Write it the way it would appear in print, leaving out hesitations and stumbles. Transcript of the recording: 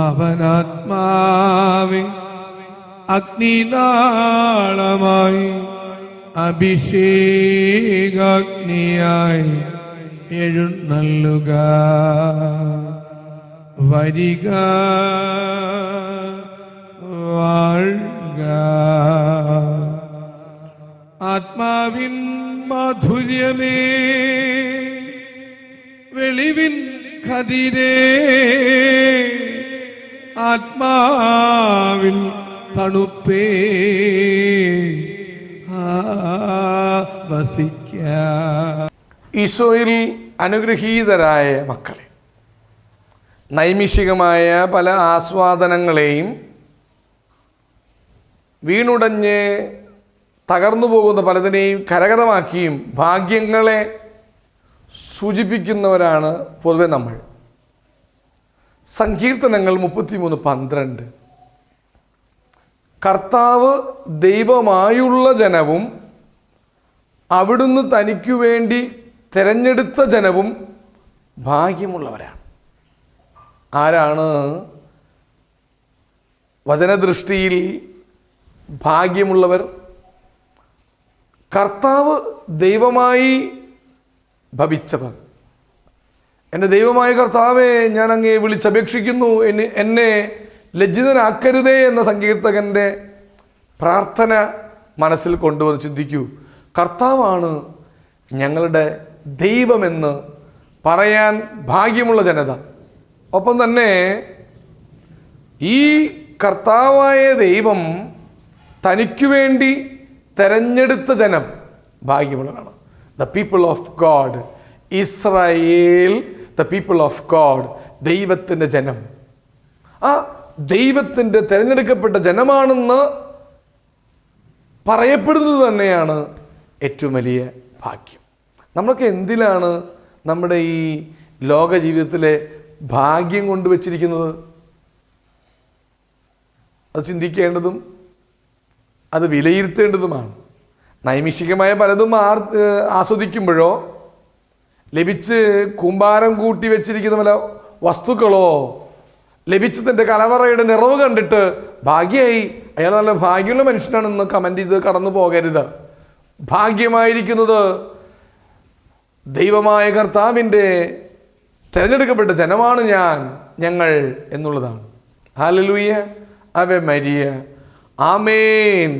അവനാത്മാവെ അഗ്നിനാളമായി അഭിഷേകാഗ്നിയായി എഴുന്നള്ളുക. വരിക, വാഴുക. ആത്മാവിൻ മാധുര്യമേ, വെളിവിൻ കതിരേ, ആത്മാവിൻ തണുപ്പേ, വസിക്കാം. ഈശോയിൽ അനുഗ്രഹീതരായ മക്കളെ, നൈമിഷികമായ പല ആസ്വാദനങ്ങളെയും വീണുടഞ്ഞ് തകർന്നു പോകുന്ന പലതിനെയും കരകതമാക്കിയും ഭാഗ്യങ്ങളെ സൂചിപ്പിക്കുന്നവരാണ് പൊതുവെ നമ്മൾ. സങ്കീർത്തനങ്ങൾ 33:12 കർത്താവ് ദൈവമായുള്ള ജനവും അവിടുന്ന് തനിക്കു വേണ്ടി തിരഞ്ഞെടുത്ത ജനവും ഭാഗ്യമുള്ളവരാണ്. ആരാണ് വചനദൃഷ്ടിയിൽ ഭാഗ്യമുള്ളവർ? കർത്താവ് ദൈവമായി ഭവിച്ചവർ. എൻ്റെ ദൈവമായ കർത്താവെ, ഞാൻ അങ്ങയെ വിളിച്ചപേക്ഷിക്കുന്നു, എന്നെ ലജ്ജിതനാക്കരുതേ എന്ന സങ്കീർത്തകൻ്റെ പ്രാർത്ഥന മനസ്സിൽ കൊണ്ടുവന്ന് ചിന്തിക്കൂ. കർത്താവാണ് ഞങ്ങളുടെ ദൈവമെന്ന് പറയാൻ ഭാഗ്യമുള്ള ജനത. ഒപ്പം തന്നെ ഈ കർത്താവായ ദൈവം തനിക്കു വേണ്ടി തെരഞ്ഞെടുത്ത ജനം ഭാഗ്യമുള്ളതാണ്. The people of God, Israel, the people of God, ദൈവത്തിൻ്റെ ജനം. ആ ദൈവത്തിൻ്റെ തിരഞ്ഞെടുക്കപ്പെട്ട ജനമാണെന്ന് പറയപ്പെടുന്നത് തന്നെയാണ് ഏറ്റവും വലിയ ഭാഗ്യം. നമ്മളൊക്കെ എന്തിലാണ് നമ്മുടെ ഈ ലോക ജീവിതത്തിലെ ഭാഗ്യം കൊണ്ടുവച്ചിരിക്കുന്നത്? അത് ചിന്തിക്കേണ്ടതും അത് വിലയിരുത്തേണ്ടതുമാണ്. നൈമിഷികമായ പലതും ആസ്വദിക്കുമ്പോഴോ ലഭിച്ച് കൂമ്പാരം കൂട്ടി വെച്ചിരിക്കുന്ന പല വസ്തുക്കളോ ലഭിച്ചതിൻ്റെ കലവറയുടെ നിറവ് കണ്ടിട്ട് ഭാഗ്യമായി, അയാൾ നല്ല ഭാഗ്യമുള്ള മനുഷ്യനാണെന്ന് കമൻ്റ് ചെയ്ത് കടന്നു പോകരുത്. ഭാഗ്യമായിരിക്കുന്നത് ദൈവമായ കർത്താവിൻ്റെ തിരഞ്ഞെടുക്കപ്പെട്ട ജനമാണ് ഞങ്ങൾ എന്നുള്ളതാണ്. ഹല്ലേലൂയ, ആവേ മരിയ, ആമേൻ.